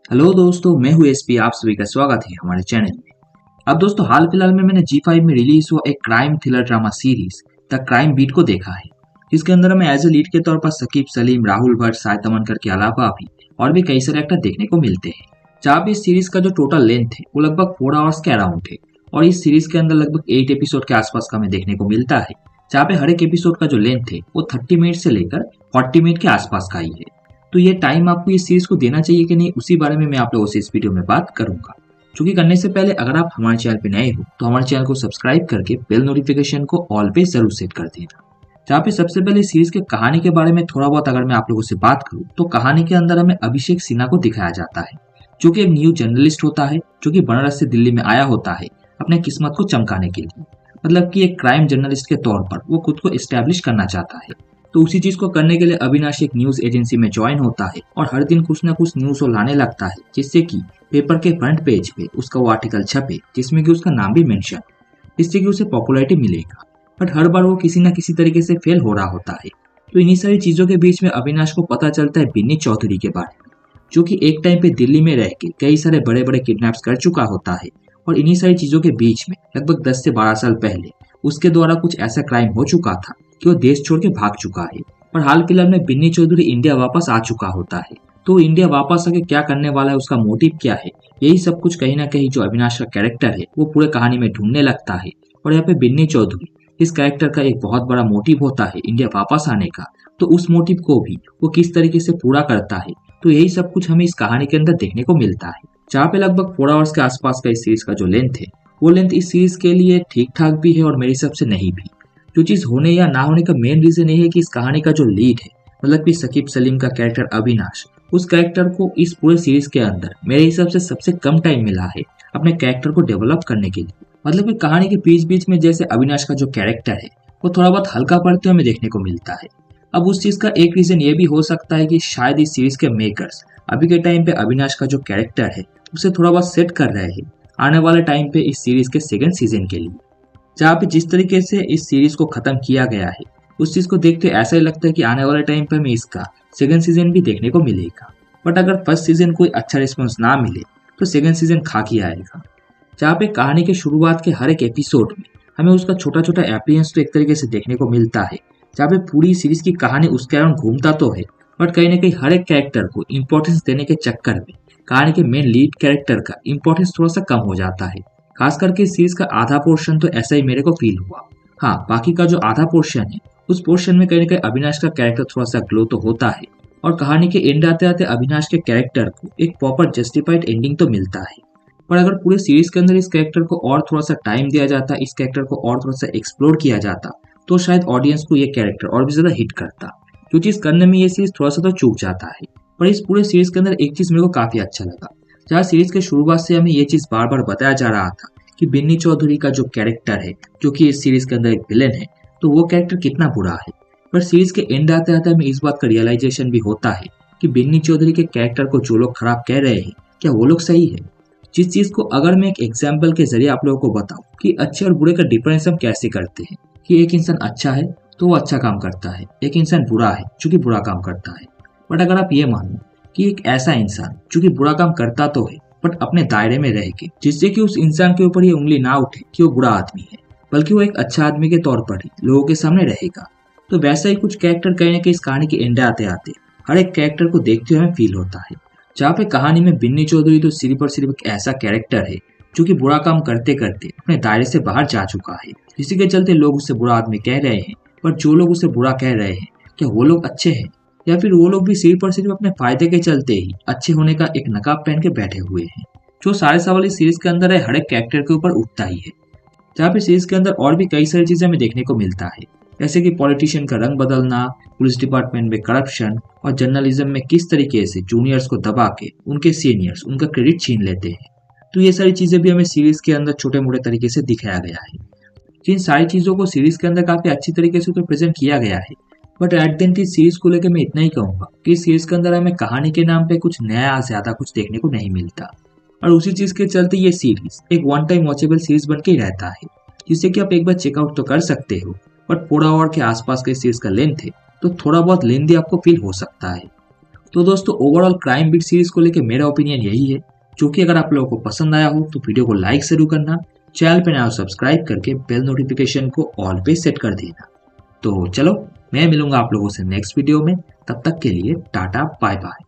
Hello दोस्तों, मैं हूँ एसपी। आप सभी का स्वागत है हमारे चैनल में। अब दोस्तों, हाल फिलहाल में मैंने जी5 में रिलीज हुआ एक crime thriller drama series the crime beat को देखा है, जिसके अंदर हमें एज ए लीड के तौर पर सकीब सलीम, राहुल भट्ट, साय तमनकर के अलावा भी और भी कई सारे एक्टर देखने को मिलते हैं। जहाँ पे इस सीरीज का जो टोटल लेंथ है वो लगभग 4 आवर्स के अराउंड है, और इस सीरीज के अंदर लगभग 8 एपिसोड के आसपास का हमें देखने को मिलता है। जहाँ पे हर एक एपिसोड का जो लेंथ है वो 30 मिनट से लेकर 40 मिनट के आसपास का ही है। तो ये टाइम आपको इस सीरीज को देना चाहिए कि नहीं, उसी बारे में मैं आप लोगों से इस वीडियो में बात करूंगा। चूंकि करने से पहले अगर आप हमारे चैनल पे नए हो तो हमारे चैनल को सब्सक्राइब करके बेल नोटिफिकेशन को ऑल पे जरूर सेट कर देना। जहाँ पे सबसे पहले सीरीज के कहानी के बारे में थोड़ा बहुत अगर मैं आप लोगों से बात करूँ तो कहानी के अंदर हमें अभिषेक सिन्हा को दिखाया जाता है, जो कि एक न्यू जर्नलिस्ट होता है, जो कि बनारस से दिल्ली में आया होता है अपने किस्मत को चमकाने के लिए। मतलब कि एक क्राइम जर्नलिस्ट के तौर पर वो खुद को एस्टेब्लिश करना चाहता है। तो उसी चीज को करने के लिए अविनाश एक न्यूज एजेंसी में ज्वाइन होता है और हर दिन कुछ ना कुछ न्यूज वो लाने लगता है, जिससे कि पेपर के फ्रंट पेज पे उसका वो आर्टिकल छपे जिसमें कि उसका नाम भी मेंशन, जिससे कि उसे पॉपुलैरिटी मिलेगा। बट हर बार वो किसी न किसी तरीके से फेल हो रहा होता है। तो इन्हीं सारी चीजों के बीच में अविनाश को पता चलता है बिन्नी चौधरी के बारे में, जो कि एक टाइम पे दिल्ली में रह के कई सारे बड़े बड़े किडनैप्स कर चुका होता है। और इन्हीं सारी चीजों के बीच में लगभग 10 से 12 साल पहले उसके द्वारा कुछ ऐसा क्राइम हो चुका था कि वो देश छोड़ के भाग चुका है। और हाल फिलहाल में बिन्नी चौधरी इंडिया वापस आ चुका होता है। तो इंडिया वापस आके क्या करने वाला है, उसका मोटिव क्या है, यही सब कुछ कहीं ना कहीं जो अविनाश का कैरेक्टर है वो पूरे कहानी में ढूंढने लगता है। और यहाँ पे बिन्नी चौधरी इस कैरेक्टर का एक बहुत बड़ा मोटिव होता है इंडिया वापस आने का। तो उस मोटिव को भी वो किस तरीके से पूरा करता है, तो यही सब कुछ हमें इस कहानी के अंदर देखने को मिलता है। जहाँ पे लगभग 4 आवर्स के आसपास का इस सीरीज का जो लेंथ है वो लेंथ इस सीरीज के लिए ठीक ठाक भी है और मेरे हिसाब से नहीं भी। जो चीज होने या ना होने का मेन रीजन ये है कि इस कहानी का जो लीड है, मतलब कि सकीब सलीम का कैरेक्टर अविनाश, उस कैरेक्टर को इस पूरे सीरीज के अंदर मेरे हिसाब से सबसे कम टाइम मिला है अपने कैरेक्टर को डेवलप करने के लिए। मतलब कि कहानी के बीच बीच में जैसे अविनाश का जो कैरेक्टर है वो थोड़ा बहुत हल्का पड़ते हुए हमें देखने को मिलता है। अब उस चीज का एक रीजन ये भी हो सकता है कि शायद इस सीरीज के मेकर्स अभी के टाइम पे अविनाश का जो कैरेक्टर है उसे थोड़ा बहुत सेट कर रहे हैं आने वाले टाइम पे इस सीरीज के सेकंड सीजन के लिए। जहाँ पे जिस तरीके से इस सीरीज को खत्म किया गया है उस चीज को देखते ऐसा ही लगता है कि आने वाले टाइम पे हमें इसका सेकंड सीजन भी देखने को मिलेगा। बट अगर फर्स्ट सीजन कोई अच्छा रिस्पॉन्स ना मिले तो सेकंड सीजन खा के आएगा। जहाँ पे कहानी के शुरुआत के हर एक एपिसोड में हमें उसका छोटा छोटा एप्रियंस तो एक तरीके से देखने को मिलता है। जहाँ पे पूरी सीरीज की कहानी उसके अराउंड घूमता तो है, बट कहीं ना कहीं हर एक कैरेक्टर को इंपॉर्टेंस देने के चक्कर में कहानी के मेन लीड कैरेक्टर का इंपॉर्टेंस थोड़ा सा कम हो जाता है। खास करके इस सीरीज का आधा पोर्शन तो ऐसा ही मेरे को फील हुआ। हाँ, बाकी का जो आधा पोर्शन है उस पोर्शन में कहीं ना कहीं अविनाश का कैरेक्टर थोड़ा सा ग्लो तो होता है, और कहानी के एंड आते आते अविनाश के कैरेक्टर को एक प्रॉपर जस्टिफाइड एंडिंग तो मिलता है। पर अगर पूरे सीरीज के अंदर इस कैरेक्टर को और थोड़ा सा टाइम दिया जाता, इस कैरेक्टर को और थोड़ा सा एक्सप्लोर किया जाता, तो शायद ऑडियंस को ये कैरेक्टर और भी ज्यादा हिट करता। जो चीज करने में ये सीरीज थोड़ा सा तो चूक जाता है। पर इस पूरे सीरीज के अंदर एक चीज मेरे को काफी अच्छा लगा। जहाँ सीरीज के शुरुआत से हमें ये चीज बार बार बताया जा रहा था कि बिन्नी चौधरी का जो कैरेक्टर है, जो कि इस सीरीज के अंदर एक विलेन है, तो वो कैरेक्टर कितना बुरा है। पर सीरीज के एंड आते आते हमें इस बात का रियलाइजेशन भी होता है कि बिन्नी चौधरी के कैरेक्टर को जो लोग खराब कह रहे हैं, क्या वो लोग सही है। जिस चीज को अगर मैं एक एग्जाम्पल के जरिए आप लोगों को बताऊं कि अच्छे और बुरे का डिफरेंस हम कैसे करते हैं, कि एक इंसान अच्छा है तो वो अच्छा काम करता है, एक इंसान बुरा है जो कि बुरा काम करता है। बट अगर आप ये मानो कि एक ऐसा इंसान जो कि बुरा काम करता तो है बट अपने दायरे में रह के, जिससे कि उस इंसान के ऊपर ये उंगली ना उठे कि वो बुरा आदमी है, बल्कि वो एक अच्छा आदमी के तौर पर ही लोगों के सामने रहेगा, तो वैसा ही कुछ कैरेक्टर कहीं ना कहीं इस कहानी के एंड आते आते हर एक कैरेक्टर को देखते हुए हमें फील होता है। जहाँ पे कहानी में बिन्नी चौधरी तो सिर्फ और सिर्फ एक ऐसा कैरेक्टर है जो कि बुरा काम करते करते अपने दायरे से बाहर जा चुका है, इसी के चलते लोग उसे बुरा आदमी कह रहे हैं। पर जो लोग उसे बुरा कह रहे हैं, क्या वो लोग अच्छे हैं, या फिर वो लोग भी सिर्फ और सिर्फ अपने फायदे के चलते ही अच्छे होने का एक नकाब पहन के बैठे हुए हैं। जो सारे सवाल इस सीरीज के अंदर है हर एक कैरेक्टर के ऊपर उठता ही है। जहाँ पे सीरीज के अंदर और भी कई सारी चीजें हमें देखने को मिलता है, जैसे कि पॉलिटिशियन का रंग बदलना, पुलिस डिपार्टमेंट में करप्शन, और जर्नलिज्म में किस तरीके से जूनियर्स को दबा के उनके सीनियर्स उनका क्रेडिट छीन लेते हैं। तो ये सारी चीजें भी हमें सीरीज के अंदर छोटे मोटे तरीके से दिखाया गया है। इन सारी चीजों को सीरीज के अंदर काफी अच्छी तरीके से तो प्रेजेंट किया गया है। बट एट द एंड इस सीरीज को लेकर मैं इतना ही कहूंगा कि इस सीरीज के अंदर हमें कहानी के नाम पे कुछ नया ज्यादा कुछ देखने को नहीं मिलता, और उसी चीज के चलते ये सीरीज एक वन टाइम वॉचेबल सीरीज बन के ही रहता है, जिससे कि आप एक बार चेकआउट तो कर सकते हो। बट 4 आवर के आसपास के सीरीज का लेंथ है, तो थोड़ा बहुत लेंथी आपको फील हो सकता है। तो दोस्तों ओवरऑल क्राइम बीट सीरीज को लेकर मेरा ओपिनियन यही है, जो कि अगर आप लोगों को पसंद आया हो तो वीडियो को लाइक जरूर करना, चैनल पर नया हो सब्सक्राइब करके बेल नोटिफिकेशन को ऑल पे सेट कर देना। तो चलो मैं मिलूंगा आप लोगों से नेक्स्ट वीडियो में, तब तक के लिए टाटा बाय बाय।